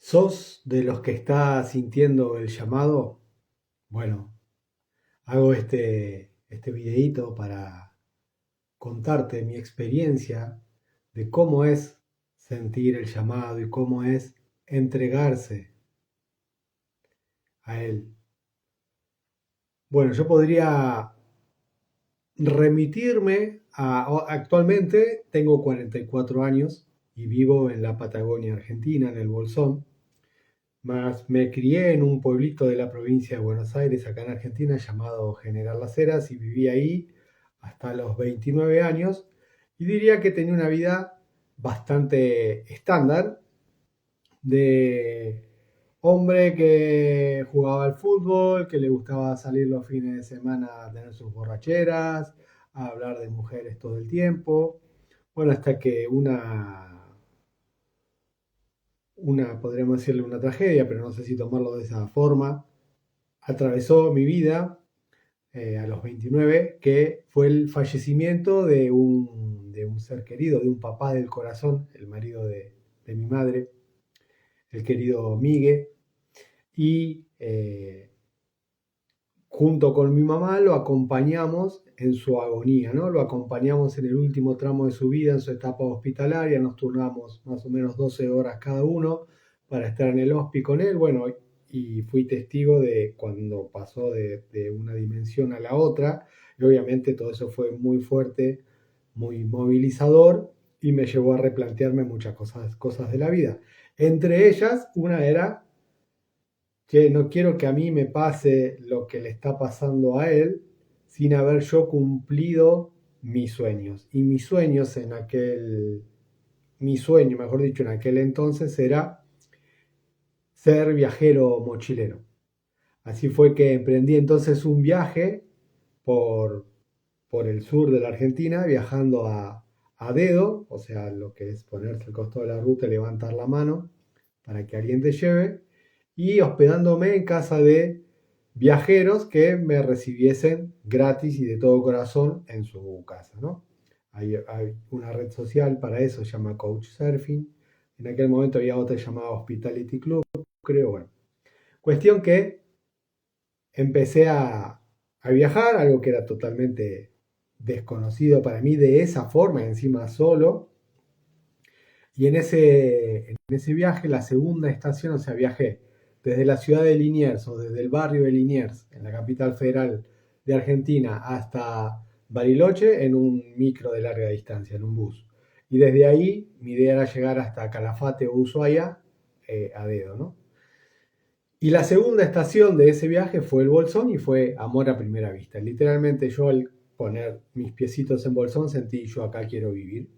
¿Sos de los que está sintiendo el llamado? Bueno, hago este videíto para contarte mi experiencia de cómo es sentir el llamado y cómo es entregarse a él. Bueno, yo podría remitirme actualmente tengo 44 años y vivo en la Patagonia Argentina, en el Bolsón. Más me crié en un pueblito de la provincia de Buenos Aires, acá en Argentina, llamado General Las Heras, y viví ahí hasta los 29 años. Y diría que tenía una vida bastante estándar de hombre que jugaba al fútbol, que le gustaba salir los fines de semana a tener sus borracheras, a hablar de mujeres todo el tiempo. Bueno, hasta que podríamos decirle una tragedia, pero no sé si tomarlo de esa forma, atravesó mi vida a los 29, que fue el fallecimiento de un ser querido, de un papá del corazón, el marido de mi madre, el querido Migue, y junto con mi mamá lo acompañamos en su agonía, ¿no? Lo acompañamos en el último tramo de su vida, en su etapa hospitalaria, nos turnamos más o menos 12 horas cada uno para estar en el hospi con él, bueno, y fui testigo de cuando pasó de una dimensión a la otra, y obviamente todo eso fue muy fuerte, muy movilizador, y me llevó a replantearme muchas cosas de la vida. Entre ellas, una era que no quiero que a mí me pase lo que le está pasando a él sin haber yo cumplido mis sueños. Y mi sueño, mejor dicho, en aquel entonces era ser viajero mochilero. Así fue que emprendí entonces un viaje por, por el sur de la Argentina, viajando a dedo, o sea, lo que es ponerse al costado de la ruta y levantar la mano para que alguien te lleve, y hospedándome en casa de viajeros que me recibiesen gratis y de todo corazón en su casa, ¿no? Hay una red social para eso, se llama Couchsurfing. En aquel momento había otra llamada Hospitality Club, creo, bueno. Cuestión que empecé a viajar, algo que era totalmente desconocido para mí de esa forma, encima solo. Y en ese viaje, la segunda estación, o sea, viajé desde la ciudad de Liniers o desde el barrio de Liniers, en la capital federal de Argentina, hasta Bariloche en un micro de larga distancia, en un bus. Y desde ahí mi idea era llegar hasta Calafate o Ushuaia a dedo, ¿no? Y la segunda estación de ese viaje fue el Bolsón y fue amor a primera vista. Literalmente yo al poner mis piecitos en Bolsón sentí yo acá quiero vivir.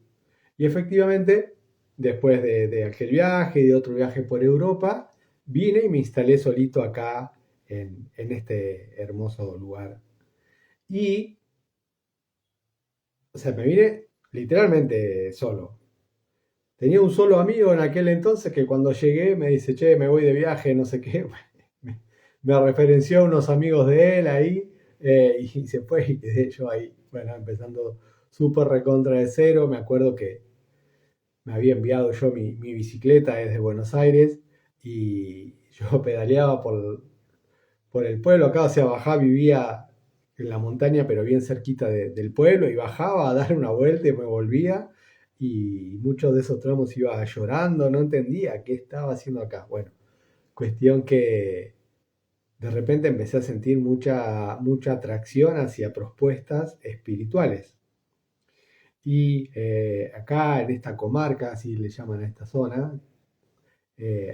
Y efectivamente, después de aquel viaje y de otro viaje por Europa, vine y me instalé solito acá en este hermoso lugar. Y, o sea, me vine literalmente solo. Tenía un solo amigo en aquel entonces que cuando llegué me dice, che, me voy de viaje, no sé qué. Me referenció a unos amigos de él ahí y se fue y quedé yo ahí, bueno, empezando súper recontra de cero. Me acuerdo que me había enviado yo mi bicicleta desde Buenos Aires y yo pedaleaba por el pueblo acá, o sea, bajaba, vivía en la montaña, pero bien cerquita del pueblo, y bajaba a dar una vuelta y me volvía, y muchos de esos tramos iba llorando, no entendía qué estaba haciendo acá. Bueno, cuestión que de repente empecé a sentir mucha atracción hacia propuestas espirituales. Y acá en esta comarca, así le llaman a esta zona,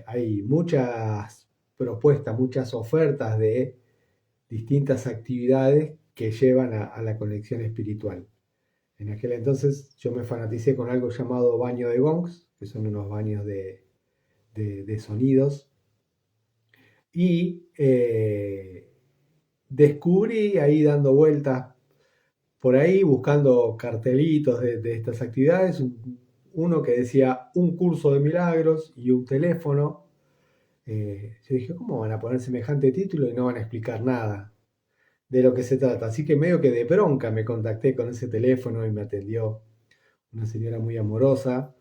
hay muchas propuestas, muchas ofertas de distintas actividades que llevan a la conexión espiritual. En aquel entonces yo me fanaticé con algo llamado baño de gongs, que son unos baños de sonidos, y descubrí ahí dando vueltas por ahí buscando cartelitos de estas actividades, uno que decía un curso de milagros y un teléfono. Yo dije, ¿cómo van a poner semejante título y no van a explicar nada de lo que se trata? Así que medio que de bronca me contacté con ese teléfono y me atendió una señora muy amorosa,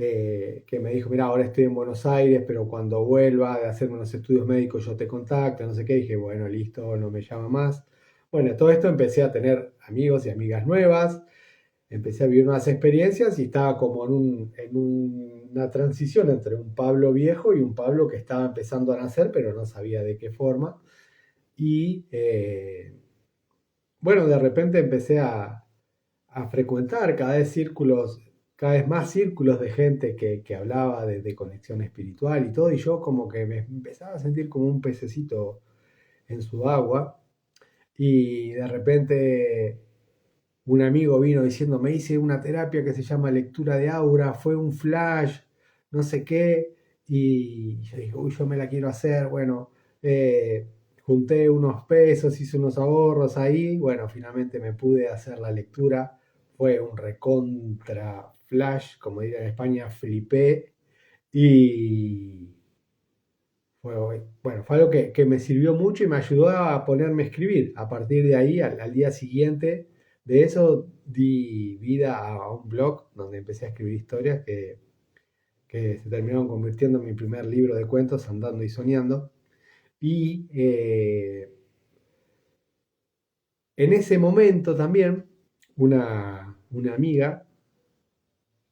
que me dijo, mira, ahora estoy en Buenos Aires, pero cuando vuelva de hacerme unos estudios médicos yo te contacto, no sé qué. Dije, bueno, listo, no me llama más. Bueno, todo esto empecé a tener amigos y amigas nuevas, empecé a vivir nuevas experiencias y estaba como una transición entre un Pablo viejo y un Pablo que estaba empezando a nacer, pero no sabía de qué forma. Y bueno, de repente empecé a frecuentar cada vez más círculos de gente que hablaba de conexión espiritual y todo, y yo como que me empezaba a sentir como un pececito en su agua, y de repente un amigo vino diciendo, me hice una terapia que se llama lectura de aura, fue un flash, no sé qué, y yo dije, uy, yo me la quiero hacer, bueno, eh, junté unos pesos, hice unos ahorros ahí, bueno, finalmente me pude hacer la lectura, fue un recontra flash, como diría en España, flipé, y bueno, fue algo que me sirvió mucho y me ayudó a ponerme a escribir. A partir de ahí, al día siguiente de eso, di vida a un blog donde empecé a escribir historias que se terminaron convirtiendo en mi primer libro de cuentos, Andando y Soñando. Y en ese momento también, una amiga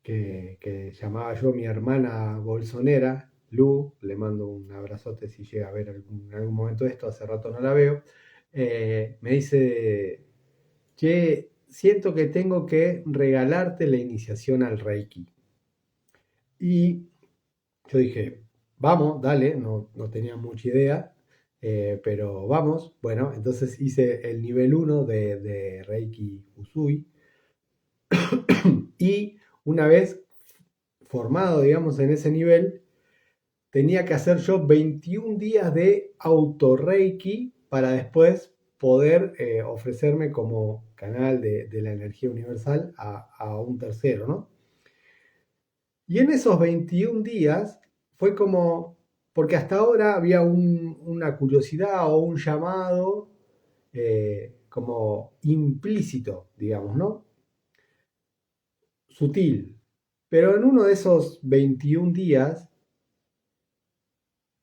que llamaba yo mi hermana bolsonera, Lu, le mando un abrazote si llega a ver en algún momento esto, hace rato no la veo, me dice, che, siento que tengo que regalarte la iniciación al Reiki. Y yo dije, vamos, dale, no tenía mucha idea, pero vamos. Bueno, entonces hice el nivel 1 de Reiki Usui. Y una vez formado, digamos, en ese nivel, tenía que hacer yo 21 días de auto-reiki para después poder ofrecerme como canal de la energía universal a un tercero, ¿no? Y en esos 21 días fue como, porque hasta ahora había una curiosidad o un llamado como implícito, digamos, ¿no? Sutil. Pero en uno de esos 21 días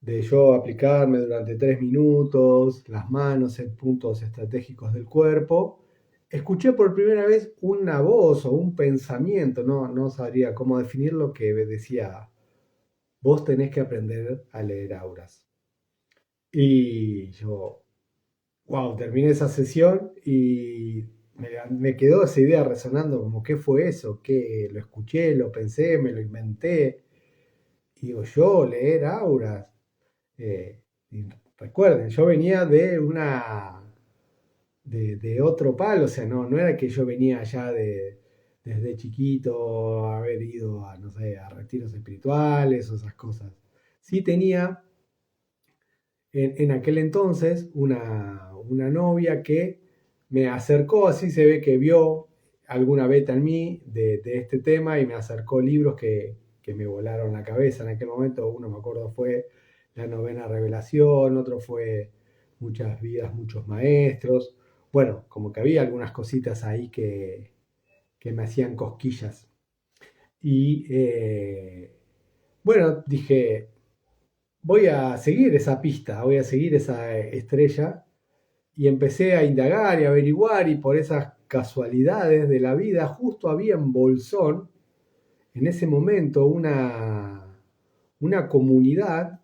de yo aplicarme durante 3 minutos, las manos en puntos estratégicos del cuerpo, escuché por primera vez una voz o un pensamiento, no sabría cómo definirlo, que me decía, vos tenés que aprender a leer auras. Y yo, wow, terminé esa sesión y me quedó esa idea resonando como, ¿qué fue eso? ¿Qué lo escuché, lo pensé, me lo inventé? Y digo, yo leer auras. Y recuerden, yo venía de otro palo, o sea, no era que yo venía ya desde chiquito a haber ido a, no sé, a retiros espirituales o esas cosas. Sí tenía en aquel entonces una novia que me acercó, así se ve que vio alguna beta en mí de este tema y me acercó libros que me volaron la cabeza en aquel momento. Uno me acuerdo fue La Novena Revelación, otro fue Muchas Vidas, Muchos Maestros. Bueno, como que había algunas cositas ahí que me hacían cosquillas. Y bueno, dije, voy a seguir esa pista, voy a seguir esa estrella, y empecé a indagar y averiguar, y por esas casualidades de la vida, justo había en Bolsón, en ese momento, una comunidad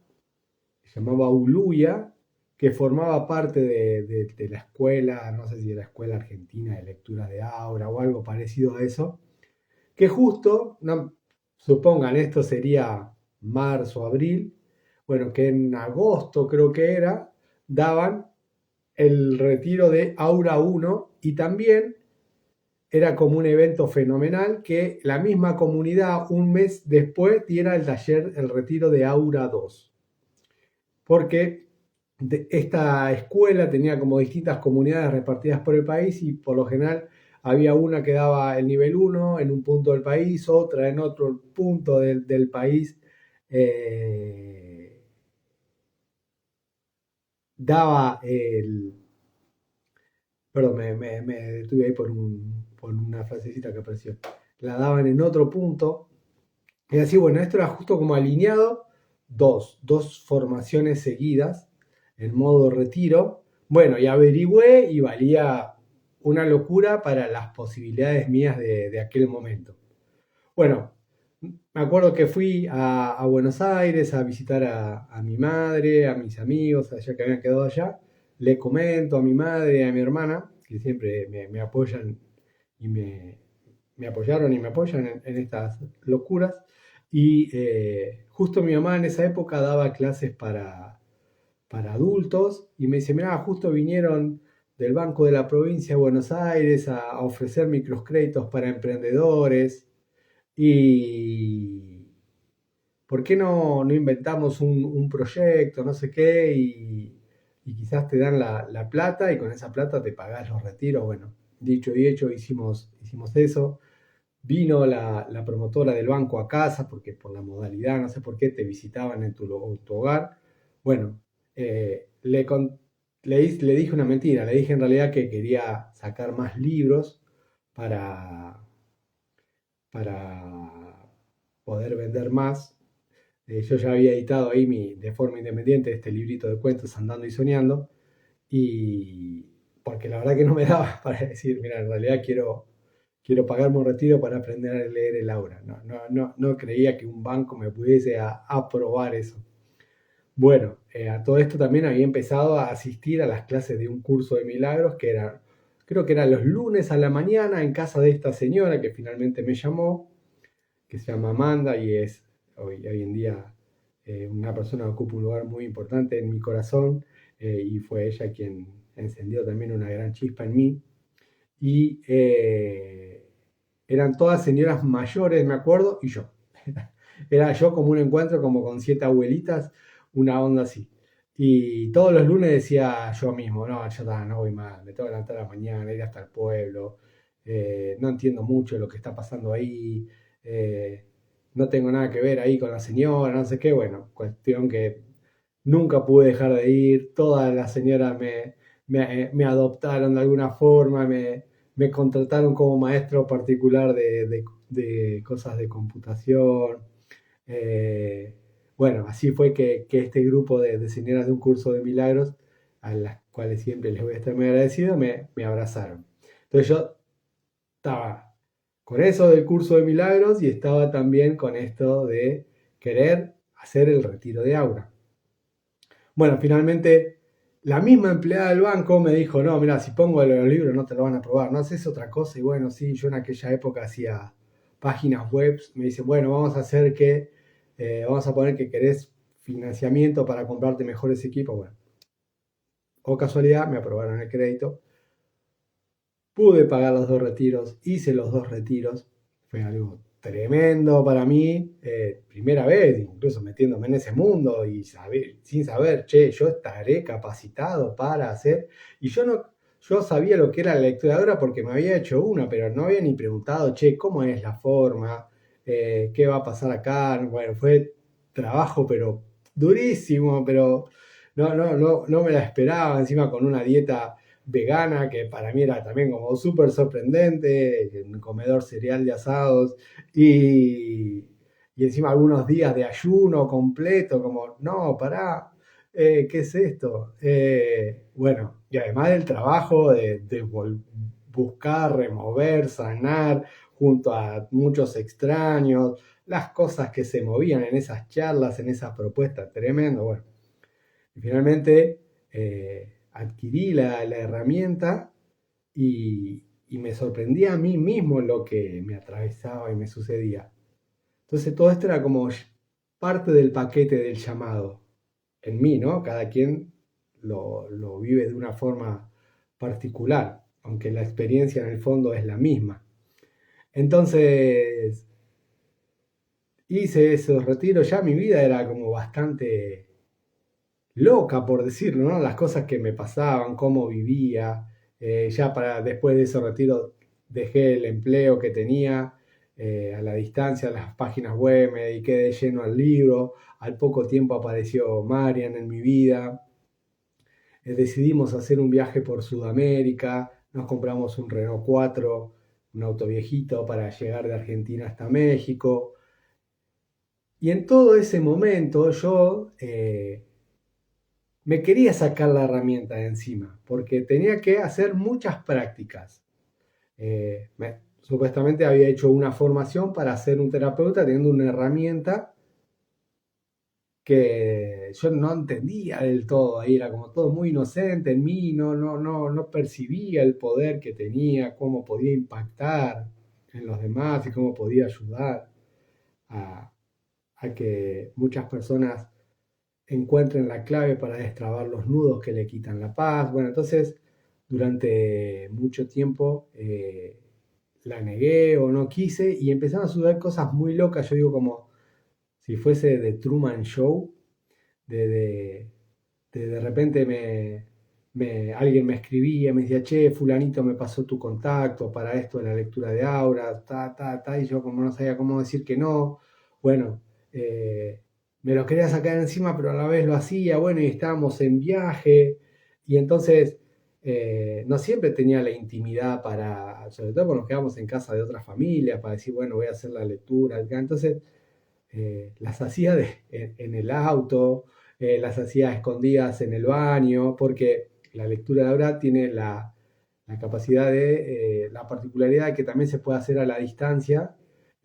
que se llamaba Uluya, que formaba parte de la escuela, no sé si era la Escuela Argentina de Lecturas de Aura o algo parecido a eso, que justo, no, supongan, esto sería marzo, abril, bueno, que en agosto creo que era, daban el retiro de Aura 1, y también era como un evento fenomenal que la misma comunidad un mes después diera el taller, el retiro de Aura 2, porque esta escuela tenía como distintas comunidades repartidas por el país, y por lo general había una que daba el nivel 1 en un punto del país, otra en otro punto del país eh, daba el... Perdón, me detuve ahí por una frasecita que apareció. La daban en otro punto Y así, bueno, esto era justo como alineado, dos formaciones seguidas en modo retiro. Bueno, y averigüé y valía una locura para las posibilidades mías de aquel momento. Bueno, me acuerdo que fui a Buenos Aires a visitar a mi madre, a mis amigos, allá que habían quedado allá. Le comento a mi madre y a mi hermana, que siempre me apoyan y me apoyaron y me apoyan en estas locuras. Y justo mi mamá en esa época daba clases para adultos y me dice, mira, justo vinieron del Banco de la Provincia de Buenos Aires a ofrecer microcréditos para emprendedores y ¿por qué no inventamos un proyecto, no sé qué, y quizás te dan la plata y con esa plata te pagás los retiros? Bueno, dicho y hecho, hicimos eso. Vino la promotora del banco a casa, porque por la modalidad, no sé por qué, te visitaban en tu hogar. Bueno, le dije una mentira, le dije en realidad que quería sacar más libros para, para poder vender más. Yo ya había editado ahí de forma independiente este librito de cuentos Andando y Soñando, y porque la verdad que no me daba para decir, mira, en realidad quiero pagarme un retiro para aprender a leer el aura. No creía que un banco me pudiese aprobar eso. Bueno, a todo esto también había empezado a asistir a las clases de un curso de milagros que era, creo que era los lunes a la mañana en casa de esta señora que finalmente me llamó, que se llama Amanda y es hoy en día una persona que ocupa un lugar muy importante en mi corazón, y fue ella quien encendió también una gran chispa en mí. Y eran todas señoras mayores, me acuerdo, y yo. Era yo como un encuentro como con 7 abuelitas, una onda así. Y todos los lunes decía yo mismo, no, yo no voy más, me tengo que levantar a la mañana, ir hasta el pueblo, no entiendo mucho lo que está pasando ahí, eh, no tengo nada que ver ahí con la señora, no sé qué, bueno, cuestión que nunca pude dejar de ir, todas las señoras me adoptaron de alguna forma, me contrataron como maestro particular de cosas de computación. Eh, bueno, así fue que este grupo de señoras de un curso de milagros, a las cuales siempre les voy a estar muy agradecido, me abrazaron. Entonces yo estaba con eso del curso de milagros y estaba también con esto de querer hacer el retiro de aura. Bueno, finalmente la misma empleada del banco me dijo, no, mira, si pongo los libros no te lo van a aprobar, no haces otra cosa. Y bueno, sí, yo en aquella época hacía páginas web, me dice, bueno, vamos a poner que querés financiamiento para comprarte mejores equipos. Bueno, o casualidad, me aprobaron el crédito, pude pagar los 2 retiros, hice los 2 retiros, fue algo tremendo para mí, primera vez, incluso metiéndome en ese mundo y sin saber, che, yo estaré capacitado para hacer, y yo sabía lo que era la lectura porque me había hecho una, pero no había ni preguntado, che, ¿cómo es la forma? ¿Qué va a pasar acá? Bueno, fue trabajo, pero durísimo, pero no me la esperaba, encima con una dieta vegana, que para mí era también como súper sorprendente, un comedor cereal de asados y encima algunos días de ayuno completo, como, no, pará, ¿qué es esto? Bueno, y además del trabajo de buscar, remover, sanar junto a muchos extraños, las cosas que se movían en esas charlas, en esas propuestas, tremendo, bueno. Y finalmente adquirí la herramienta y me sorprendía a mí mismo lo que me atravesaba y me sucedía. Entonces todo esto era como parte del paquete del llamado en mí, ¿no? Cada quien lo vive de una forma particular, aunque la experiencia en el fondo es la misma. Entonces hice esos retiros, ya mi vida era como bastante loca, por decirlo, ¿no? Las cosas que me pasaban, cómo vivía. Ya para después de ese retiro dejé el empleo que tenía a la distancia, las páginas web, me dediqué de lleno al libro. Al poco tiempo apareció Marian en mi vida. Decidimos hacer un viaje por Sudamérica. Nos compramos un Renault 4, un auto viejito, para llegar de Argentina hasta México. Y en todo ese momento yo me quería sacar la herramienta de encima, porque tenía que hacer muchas prácticas. Supuestamente había hecho una formación para ser un terapeuta teniendo una herramienta que yo no entendía del todo, ahí era como todo muy inocente en mí, no percibía el poder que tenía, cómo podía impactar en los demás y cómo podía ayudar a, a que muchas personas encuentren la clave para destrabar los nudos que le quitan la paz. Bueno, entonces durante mucho tiempo la negué o no quise y empezaron a suceder cosas muy locas, yo digo como si fuese The Truman Show, de, de, de repente alguien me escribía, me decía, che, fulanito me pasó tu contacto para esto de la lectura de aura, y yo como no sabía cómo decir que no, bueno, eh, me lo quería sacar encima, pero a la vez lo hacía, bueno, y estábamos en viaje, y entonces no siempre tenía la intimidad para, sobre todo cuando nos quedamos en casa de otras familias, para decir, bueno, voy a hacer la lectura, entonces las hacía en el auto, las hacía escondidas en el baño, porque la lectura de Aura tiene la capacidad la particularidad de que también se puede hacer a la distancia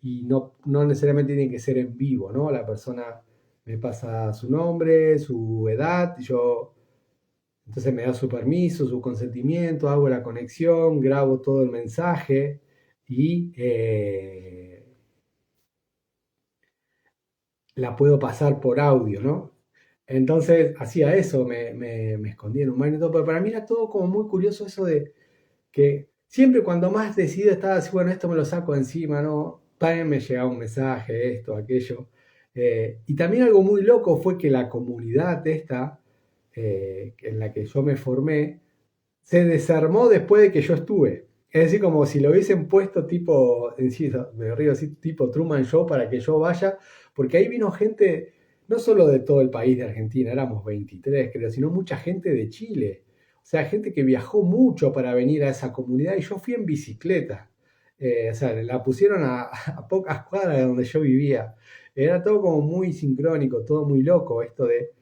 y no necesariamente tiene que ser en vivo, ¿no? La persona me pasa su nombre, su edad, yo entonces me da su permiso, su consentimiento, hago la conexión, grabo todo el mensaje y la puedo pasar por audio, ¿no? Entonces hacía eso, me escondía en un baño y todo, pero para mí era todo como muy curioso eso de que siempre cuando más decidido estaba así, bueno, esto me lo saco de encima, ¿no? También me llegaba un mensaje, esto, aquello. Y también algo muy loco fue que la comunidad esta, en la que yo me formé, se desarmó después de que yo estuve. Es decir, como si lo hubiesen puesto tipo, insisto, me río así, tipo Truman Show para que yo vaya, porque ahí vino gente, no solo de todo el país de Argentina, éramos 23 creo, sino mucha gente de Chile. O sea, gente que viajó mucho para venir a esa comunidad y yo fui en bicicleta. O sea, la pusieron a pocas cuadras de donde yo vivía. Era todo como muy sincrónico, todo muy loco, esto de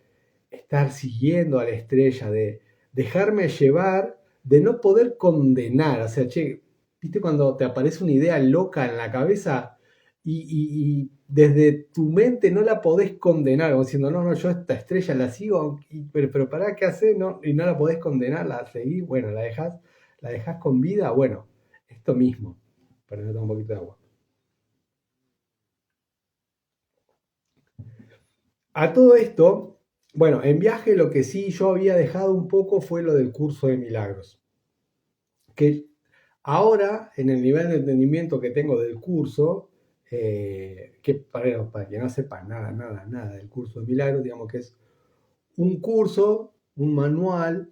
estar siguiendo a la estrella, de dejarme llevar, de no poder condenar. O sea, che, viste cuando te aparece una idea loca en la cabeza y desde tu mente no la podés condenar, como diciendo, no, yo esta estrella la sigo, pero ¿para qué hacer? No, y no la podés condenar, la seguís, bueno, la dejás con vida, bueno, esto mismo. Para no tomar un poquito de agua. A todo esto, bueno, en viaje lo que sí yo había dejado un poco fue lo del curso de milagros. Que ahora, en el nivel de entendimiento que tengo del curso, que para que no sepa nada del curso de milagros, digamos que es un curso, un manual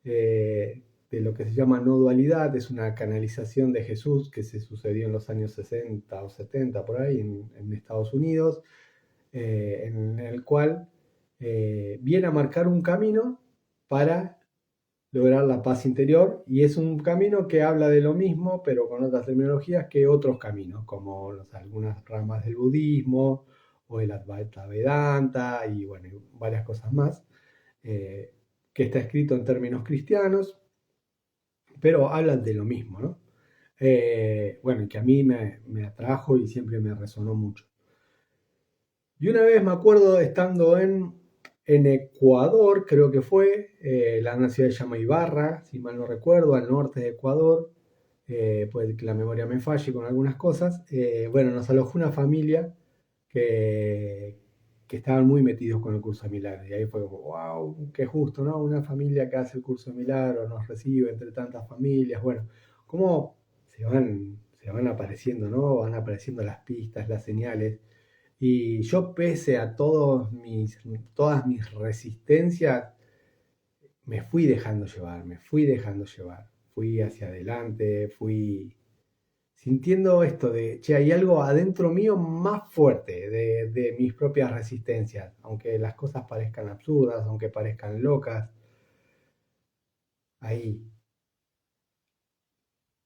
de lo que se llama no dualidad, es una canalización de Jesús que se sucedió en los años 60 o 70 por ahí en Estados Unidos, en el cual viene a marcar un camino para lograr la paz interior y es un camino que habla de lo mismo pero con otras terminologías que otros caminos como no sé, algunas ramas del budismo o el Advaita Vedanta y bueno, varias cosas más eh, que está escrito en términos cristianos pero hablan de lo mismo, ¿no? Bueno, y que a mí me atrajo y siempre me resonó mucho. Y una vez me acuerdo estando en Ecuador, creo que fue, la ciudad se llama Ibarra, si mal no recuerdo, al norte de Ecuador, puede que la memoria me falle con algunas cosas. Bueno, nos alojó una familia que, que estaban muy metidos con el curso de milagros. Y ahí fue como, wow, qué justo, ¿no? Una familia que hace el curso de milagros, nos recibe entre tantas familias. Bueno, cómo se van apareciendo, ¿no? Van apareciendo las pistas, las señales. Y yo pese a todas mis resistencias, me fui dejando llevar, me fui dejando llevar. Fui hacia adelante, fui sintiendo esto de, che, hay algo adentro mío más fuerte de mis propias resistencias, aunque las cosas parezcan absurdas, aunque parezcan locas, ahí.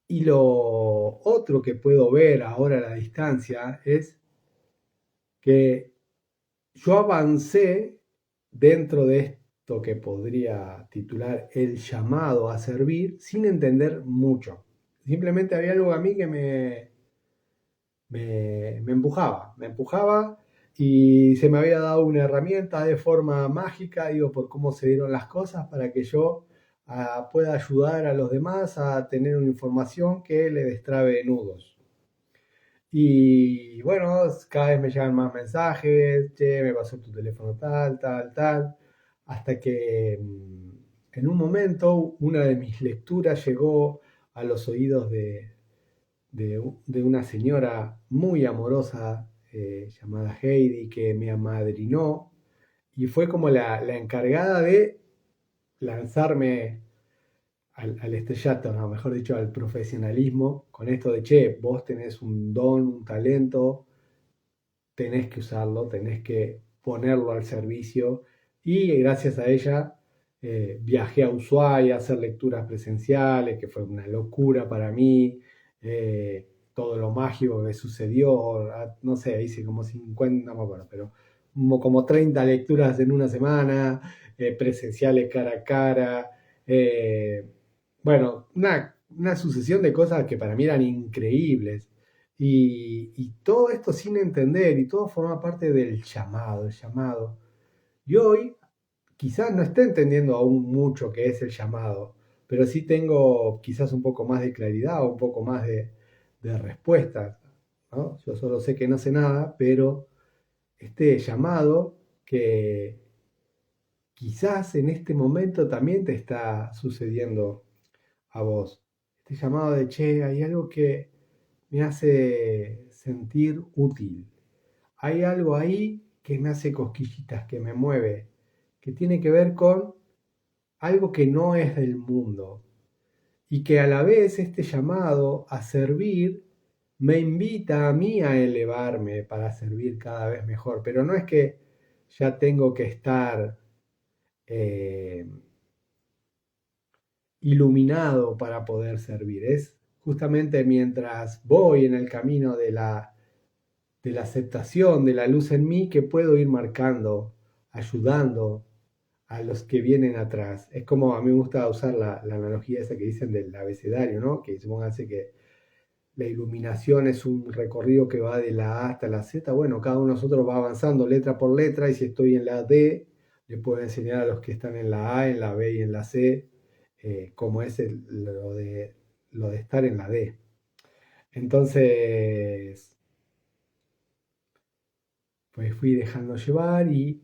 Y lo otro que puedo ver ahora a la distancia es que yo avancé dentro de esto que podría titular el llamado a servir sin entender mucho. Simplemente había algo a mí que me empujaba y se me había dado una herramienta de forma mágica, digo, por cómo se dieron las cosas para que yo pueda ayudar a los demás a tener una información que le destrabe nudos. Y bueno, cada vez me llegan más mensajes, che, me pasó tu teléfono tal, tal, tal, hasta que en un momento una de mis lecturas llegó a los oídos de una señora muy amorosa llamada Heidi que me amadrinó y fue como la encargada de lanzarme al estrellato, no, mejor dicho, al profesionalismo, con esto de, che, vos tenés un don, un talento, tenés que usarlo, tenés que ponerlo al servicio. Y gracias a ella viajé a Ushuaia a hacer lecturas presenciales, que fue una locura para mí. Todo lo mágico que sucedió, no sé, hice como 50, no me acuerdo, pero como 30 lecturas en una semana, presenciales cara a cara. eh, bueno, una sucesión de cosas que para mí eran increíbles. Y todo esto sin entender, y todo forma parte del llamado, el llamado. Y hoy quizás no esté entendiendo aún mucho qué es el llamado, pero sí tengo quizás un poco más de claridad o un poco más de respuestas, ¿no? Yo solo sé que no sé nada, pero este llamado que quizás en este momento también te está sucediendo a vos. Este llamado de, che, hay algo que me hace sentir útil. Hay algo ahí que me hace cosquillitas, que me mueve, que tiene que ver con algo que no es del mundo. Y que a la vez este llamado a servir me invita a mí a elevarme para servir cada vez mejor. Pero no es que ya tengo que estar eh, iluminado para poder servir. Es justamente mientras voy en el camino de la aceptación de la luz en mí que puedo ir marcando, ayudando a los que vienen atrás. Es como a mí me gusta usar la analogía esa que dicen del abecedario, ¿no? Que supónganse que la iluminación es un recorrido que va de la A hasta la Z. Bueno, cada uno de nosotros va avanzando letra por letra y si estoy en la D, le puedo enseñar a los que están en la A, en la B y en la C, cómo es lo de estar en la D. Entonces, pues fui dejando llevar y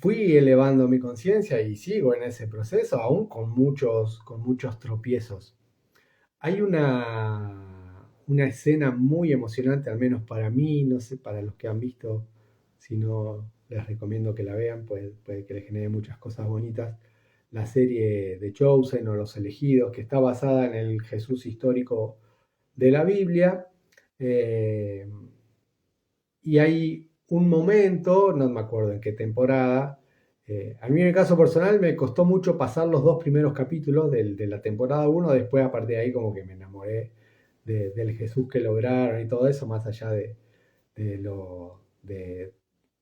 fui elevando mi conciencia y sigo en ese proceso, aún con muchos tropiezos. Hay una escena muy emocionante, al menos para mí, no sé, para los que han visto, si no les recomiendo que la vean, puede que les genere muchas cosas bonitas. La serie de Chosen o Los Elegidos, que está basada en el Jesús histórico de la Biblia. eh, y hay un momento, no me acuerdo en qué temporada, a mí en el caso personal me costó mucho pasar los dos primeros capítulos de la temporada uno, después a partir de ahí como que me enamoré del Jesús que lograron y todo eso, más allá de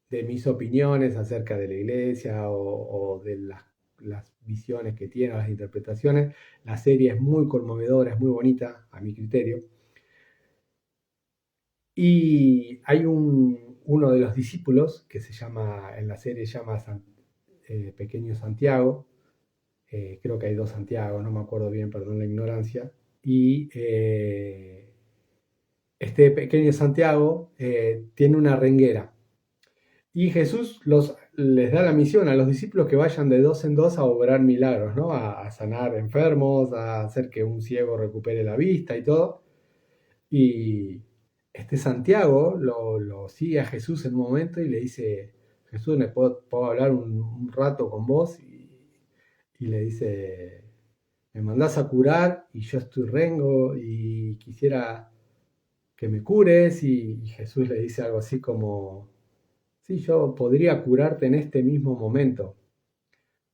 mis opiniones acerca de la iglesia o de las visiones que tiene, las interpretaciones. La serie es muy conmovedora, es muy bonita a mi criterio. Y hay uno de los discípulos que se llama, en la serie llama Pequeño Santiago, creo que hay dos Santiago, no me acuerdo bien, perdón la ignorancia, y este pequeño Santiago tiene una renguera. Y Jesús les da la misión a los discípulos que vayan de dos en dos a obrar milagros, ¿no? A sanar enfermos, a hacer que un ciego recupere la vista y todo. Y este Santiago lo sigue a Jesús en un momento y le dice, Jesús, ¿me puedo hablar un rato con vos? Y le dice, me mandás a curar y yo estoy rengo y quisiera que me cures. Y Jesús le dice algo así como, sí, yo podría curarte en este mismo momento,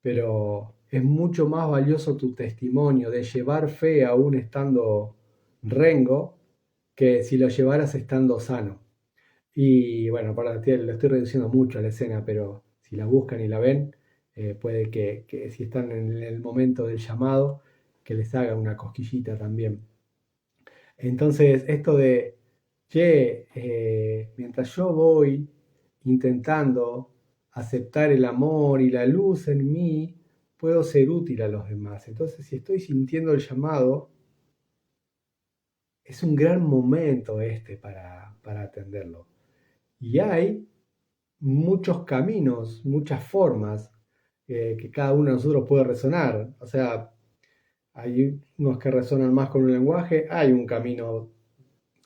pero es mucho más valioso tu testimonio de llevar fe aún estando rengo que si lo llevaras estando sano. Y bueno, lo estoy reduciendo mucho a la escena, pero si la buscan y la ven, puede que si están en el momento del llamado, que les haga una cosquillita también. Entonces, esto de, che, mientras yo voy intentando aceptar el amor y la luz en mí, puedo ser útil a los demás. Entonces, si estoy sintiendo el llamado, es un gran momento este para atenderlo. Y hay muchos caminos, muchas formas que cada uno de nosotros puede resonar. O sea, hay unos que resonan más con un lenguaje, hay un camino,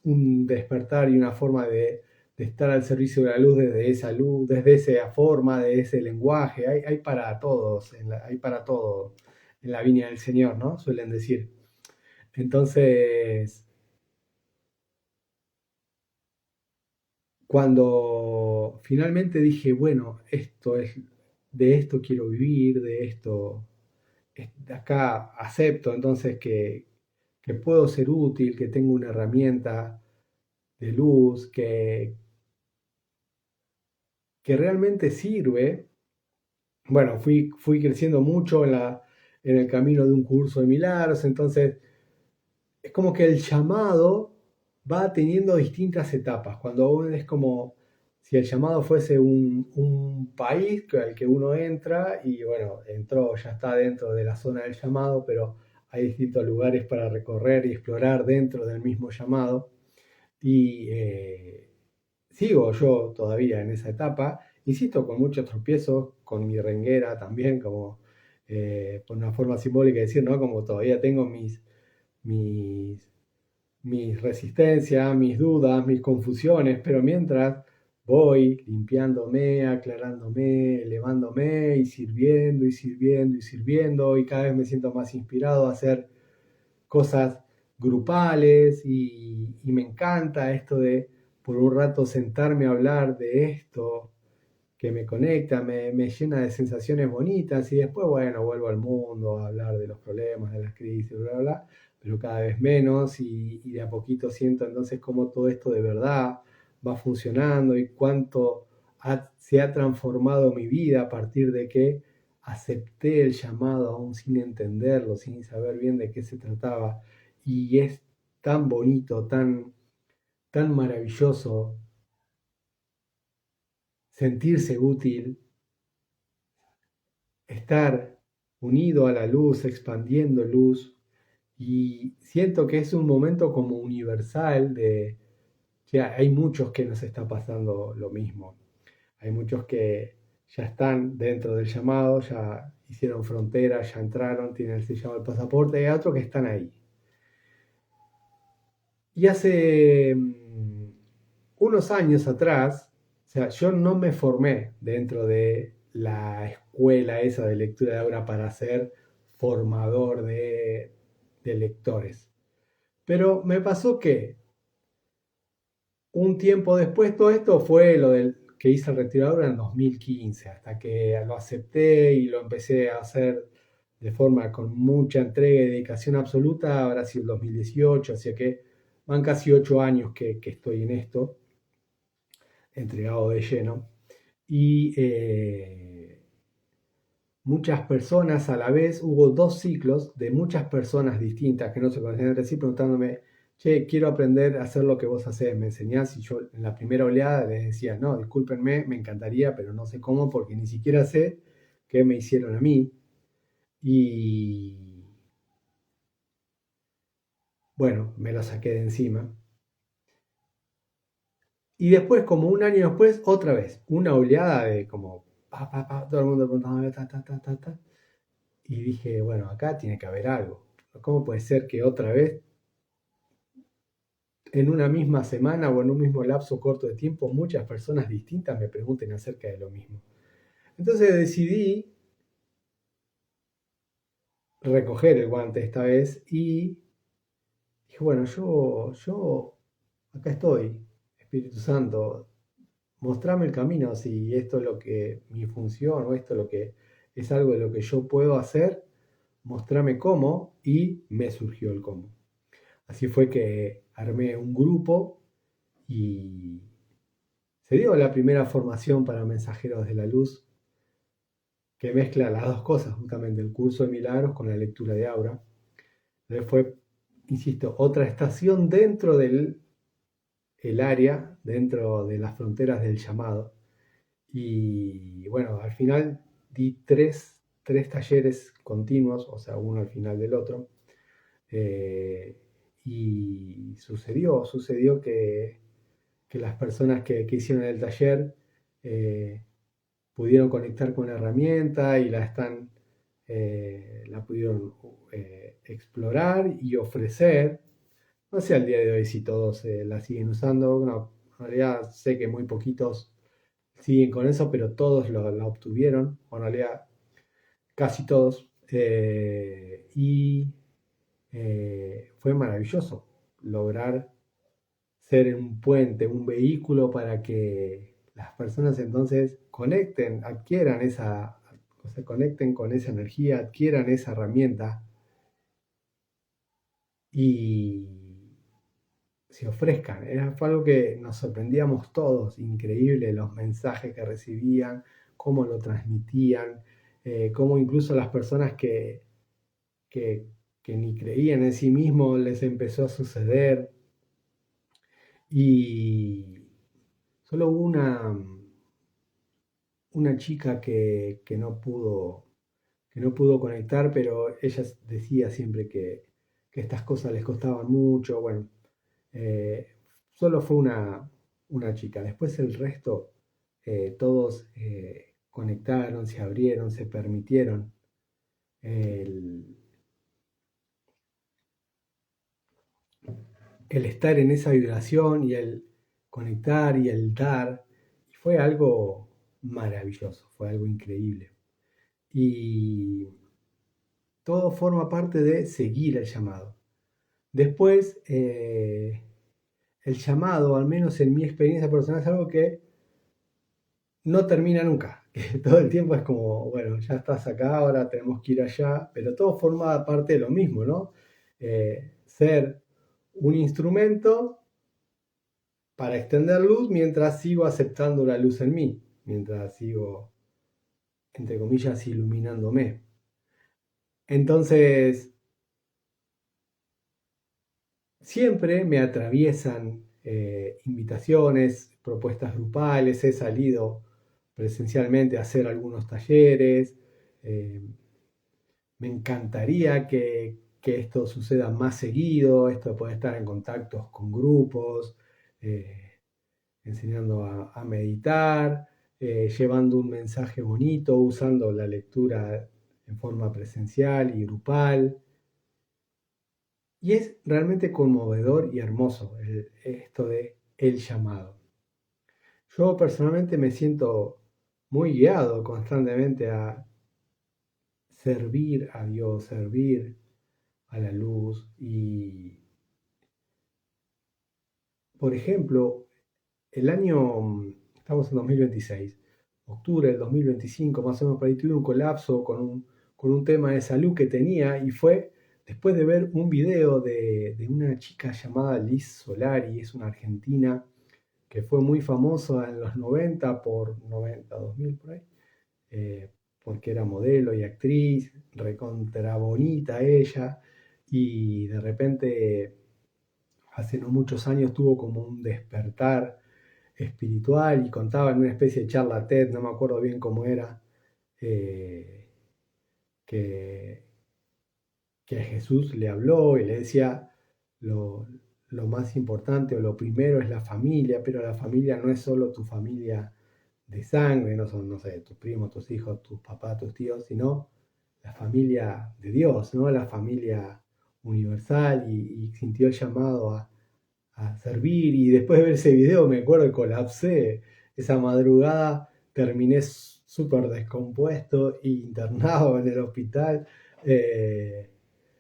un despertar y una forma de estar al servicio de la luz, desde esa forma, de ese lenguaje. Hay para todos, hay para todo en la viña del Señor, ¿no? Suelen decir. Entonces, cuando finalmente dije, bueno, de esto quiero vivir, de esto, de acá acepto entonces que puedo ser útil, que tengo una herramienta de luz, que realmente sirve. Bueno, fui creciendo mucho en el camino de un curso de milagros, entonces es como que el llamado va teniendo distintas etapas. Cuando uno es como si el llamado fuese un país al que uno entra y bueno, entró, ya está dentro de la zona del llamado, pero hay distintos lugares para recorrer y explorar dentro del mismo llamado. Y sigo yo todavía en esa etapa, insisto, con muchos tropiezos, con mi renguera también, como por una forma simbólica de decir, ¿no? Como todavía tengo mis, mis resistencias, mis dudas, mis confusiones, pero mientras voy limpiándome, aclarándome, elevándome y sirviendo y sirviendo y sirviendo y cada vez me siento más inspirado a hacer cosas grupales y me encanta esto de por un rato sentarme a hablar de esto que me conecta, me llena de sensaciones bonitas y después, bueno, vuelvo al mundo a hablar de los problemas, de las crisis, bla, bla, bla, pero cada vez menos y de a poquito siento entonces cómo todo esto de verdad va funcionando y cuánto se ha transformado mi vida a partir de que acepté el llamado aún sin entenderlo, sin saber bien de qué se trataba. Y es tan bonito, tan maravilloso sentirse útil, estar unido a la luz, expandiendo luz, y siento que es un momento como universal de que hay muchos que nos está pasando lo mismo. Hay muchos que ya están dentro del llamado, ya hicieron frontera, ya entraron, tienen el sellado del pasaporte, y hay otros que están ahí. Y hace unos años atrás, o sea, yo no me formé dentro de la escuela esa de lectura de ahora para ser formador de lectores. Pero me pasó que un tiempo después, todo esto fue lo del que hice el retiro de Aura en 2015, hasta que lo acepté y lo empecé a hacer de forma con mucha entrega y dedicación absoluta, habrá sido el 2018, así que van casi 8 años que estoy en esto, entregado de lleno. Y muchas personas a la vez, hubo dos ciclos de muchas personas distintas que no se conocían entre sí preguntándome, che, quiero aprender a hacer lo que vos hacés, me enseñás. Y yo en la primera oleada les decía, no, discúlpenme, me encantaría, pero no sé cómo porque ni siquiera sé qué me hicieron a mí. Y bueno, me lo saqué de encima. Y después, como un año después, otra vez, una oleada de como, todo el mundo preguntándome, ta. Y dije, bueno, acá tiene que haber algo. ¿Cómo puede ser que otra vez, en una misma semana o en un mismo lapso corto de tiempo, muchas personas distintas me pregunten acerca de lo mismo? Entonces decidí recoger el guante esta vez y dije, bueno, yo acá estoy, Espíritu Santo, mostrame el camino si esto es lo que mi función o esto es lo que es algo de lo que yo puedo hacer, mostrame cómo y me surgió el cómo. Así fue que armé un grupo y se dio la primera formación para mensajeros de la luz, que mezcla las dos cosas, justamente el curso de milagros con la lectura de aura. Entonces fue, insisto, otra estación dentro del el área, dentro de las fronteras del llamado. Y bueno, al final di tres talleres continuos, o sea, uno al final del otro. eh, y sucedió que las personas que hicieron el taller eh, pudieron conectar con la herramienta y la pudieron explorar y ofrecer. No sé al día de hoy si todos la siguen usando. No, en realidad sé que muy poquitos siguen con eso, pero todos la obtuvieron. O en realidad casi todos. Y fue maravilloso lograr ser un puente, un vehículo para que las personas entonces conecten, adquieran esa, o sea, conecten con esa energía, adquieran esa herramienta y se ofrezcan. Fue algo que nos sorprendíamos todos, increíble los mensajes que recibían, cómo lo transmitían, cómo incluso las personas que, que ni creían en sí mismos les empezó a suceder. Y solo hubo una chica que no pudo conectar, pero ella decía siempre que estas cosas les costaban mucho. Bueno, eh, solo fue una chica. Después el resto, todos conectaron, se abrieron, se permitieron el, el estar en esa vibración y el conectar y el dar. Y fue algo maravilloso, fue algo increíble. Y todo forma parte de seguir el llamado. Después, el llamado, al menos en mi experiencia personal, es algo que no termina nunca. Todo el tiempo es como, bueno, ya estás acá, ahora tenemos que ir allá, pero todo forma parte de lo mismo, ¿no? Ser un instrumento para extender luz mientras sigo aceptando la luz en mí, mientras sigo, entre comillas, iluminándome. Entonces, siempre me atraviesan invitaciones, propuestas grupales, he salido presencialmente a hacer algunos talleres. eh, Me encantaría que esto suceda más seguido, esto de poder estar en contactos con grupos, eh, enseñando a meditar, llevando un mensaje bonito, usando la lectura en forma presencial y grupal. Y es realmente conmovedor y hermoso esto de el llamado. Yo personalmente me siento muy guiado constantemente a servir a Dios, servir a la luz. Y, por ejemplo, el año, estamos en 2026, octubre del 2025, más o menos por ahí tuve un colapso con un tema de salud que tenía y fue después de ver un video de una chica llamada Liz Solari, es una argentina que fue muy famosa en los 90 por 90, 2000 por ahí, eh, porque era modelo y actriz, recontra bonita ella, y de repente hace no muchos años tuvo como un despertar espiritual y contaba en una especie de charla TED, no me acuerdo bien cómo era, eh, que, que Jesús le habló y le decía lo, lo más importante o lo primero es la familia, pero la familia no es solo tu familia de sangre, no son, no sé, tus primos, tus hijos, tus papás, tus tíos, sino la familia de Dios, ¿no? La familia universal y sintió el llamado a servir y después de ver ese video me acuerdo que colapsé. Esa madrugada terminé súper descompuesto e internado en el hospital, eh,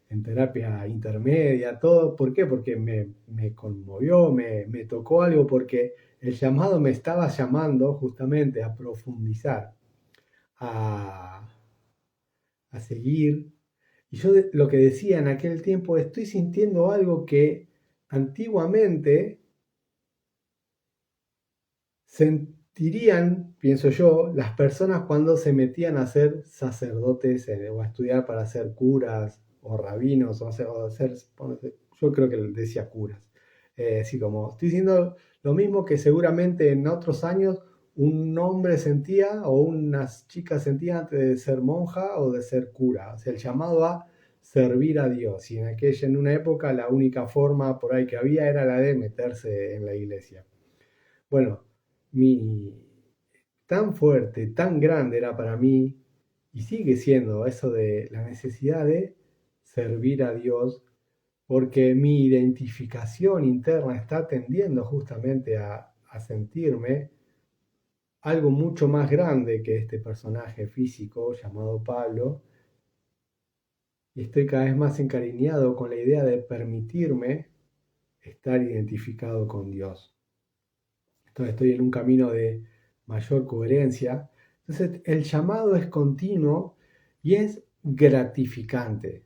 en terapia intermedia, todo. ¿Por qué? Porque me conmovió, me tocó algo, porque el llamado me estaba llamando justamente a profundizar, a, a seguir. Y yo lo que decía en aquel tiempo, estoy sintiendo algo que antiguamente sentirían, pienso yo, las personas cuando se metían a ser sacerdotes o a estudiar para ser curas o rabinos o ser, yo creo que decía curas. Así como estoy diciendo lo mismo que seguramente en otros años un hombre sentía o unas chicas sentían antes de ser monja o de ser cura. O sea, el llamado a servir a Dios. Y en una época la única forma por ahí que había era la de meterse en la iglesia. Bueno, mi, tan fuerte, tan grande era para mí, y sigue siendo eso de la necesidad de servir a Dios, porque mi identificación interna está tendiendo justamente a sentirme algo mucho más grande que este personaje físico llamado Pablo, y estoy cada vez más encariñado con la idea de permitirme estar identificado con Dios. Entonces estoy en un camino de mayor coherencia. Entonces el llamado es continuo y es gratificante,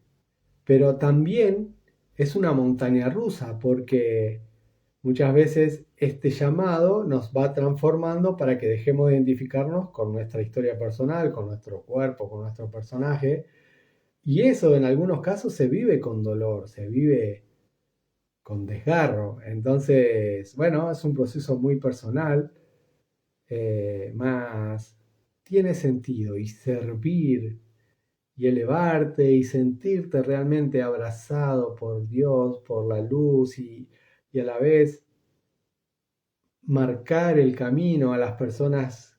pero también es una montaña rusa porque muchas veces este llamado nos va transformando para que dejemos de identificarnos con nuestra historia personal, con nuestro cuerpo, con nuestro personaje. Y eso en algunos casos se vive con dolor, se vive con desgarro. Entonces, bueno, es un proceso muy personal, más tiene sentido y servir y elevarte y sentirte realmente abrazado por Dios, por la luz y a la vez marcar el camino a las personas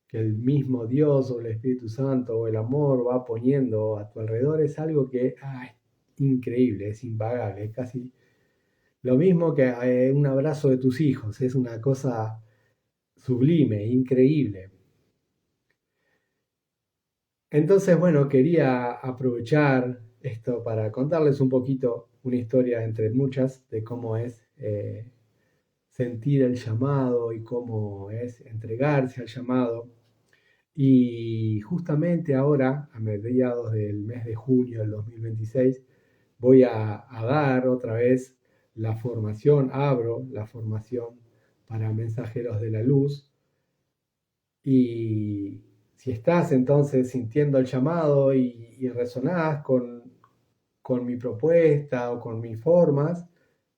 que el mismo Dios o el Espíritu Santo o el amor va poniendo a tu alrededor es algo que es increíble, es impagable, es casi lo mismo que un abrazo de tus hijos, es una cosa sublime, increíble. Entonces, bueno, quería aprovechar esto para contarles un poquito una historia entre muchas de cómo es sentir el llamado y cómo es entregarse al llamado. Y justamente ahora, a mediados del mes de junio del 2026, voy a dar otra vez la formación, abro la formación para mensajeros de la luz. Y si estás entonces sintiendo el llamado y resonás con mi propuesta o con mis formas,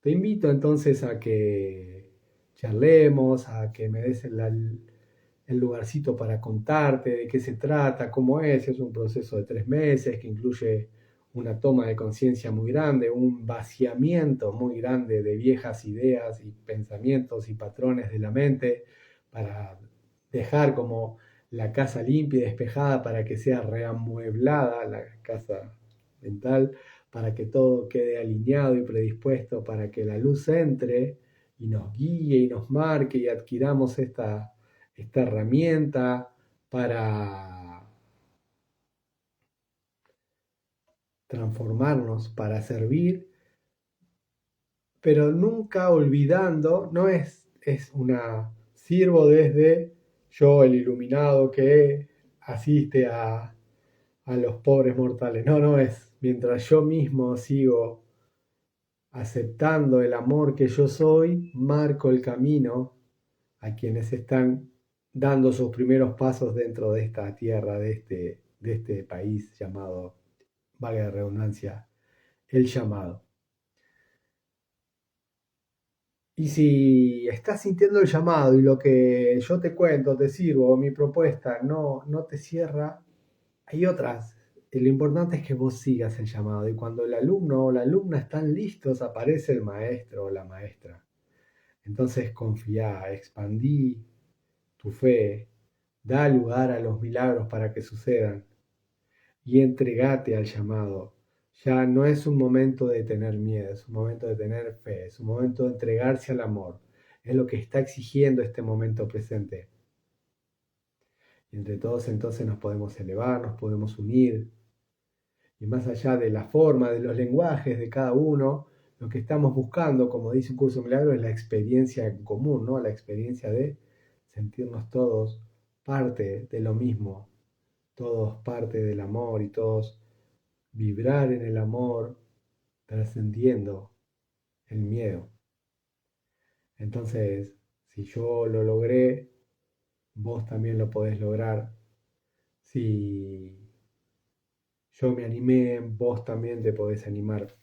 te invito entonces a que charlemos, a que me des el lugarcito para contarte de qué se trata, cómo es un proceso de 3 meses que incluye una toma de conciencia muy grande, un vaciamiento muy grande de viejas ideas y pensamientos y patrones de la mente para dejar como la casa limpia y despejada para que sea reamueblada la casa mental, para que todo quede alineado y predispuesto para que la luz entre y nos guíe y nos marque y adquiramos esta herramienta para transformarnos, para servir, pero nunca olvidando, no es una, sirvo desde yo, el iluminado que asiste a los pobres mortales. No, no es, mientras yo mismo sigo aceptando el amor que yo soy, marco el camino a quienes están dando sus primeros pasos dentro de esta tierra, de este país llamado, valga la redundancia, el llamado. Y si estás sintiendo el llamado y lo que yo te cuento, te sirvo, mi propuesta no te cierra, hay otras. Lo importante es que vos sigas el llamado y cuando el alumno o la alumna están listos, aparece el maestro o la maestra. Entonces confía, expandí tu fe, da lugar a los milagros para que sucedan y entregate al llamado. Ya no es un momento de tener miedo, es un momento de tener fe, es un momento de entregarse al amor. Es lo que está exigiendo este momento presente. Y entre todos entonces nos podemos elevar, nos podemos unir. Y más allá de la forma, de los lenguajes de cada uno, lo que estamos buscando, como dice un curso de milagro, es la experiencia en común, ¿no? La experiencia de sentirnos todos parte de lo mismo, todos parte del amor y todos vibrar en el amor, trascendiendo el miedo. Entonces, Si yo lo logré, vos también lo podés lograr. Si yo me animé, vos también te podés animar.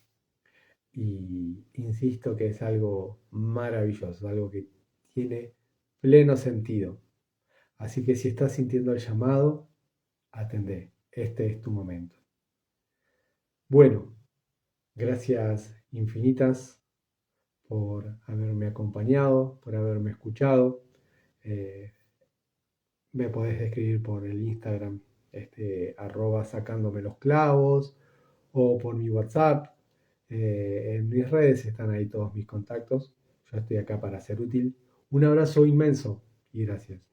Y insisto que es algo maravilloso, algo que tiene pleno sentido. Así que si estás sintiendo el llamado, atendé. Este es tu momento. Bueno, gracias infinitas por haberme acompañado, por haberme escuchado. Eh, Me podés escribir por el Instagram, @sacándome los clavos, o por mi WhatsApp. En mis redes están ahí todos mis contactos. Yo estoy acá para ser útil. Un abrazo inmenso y gracias.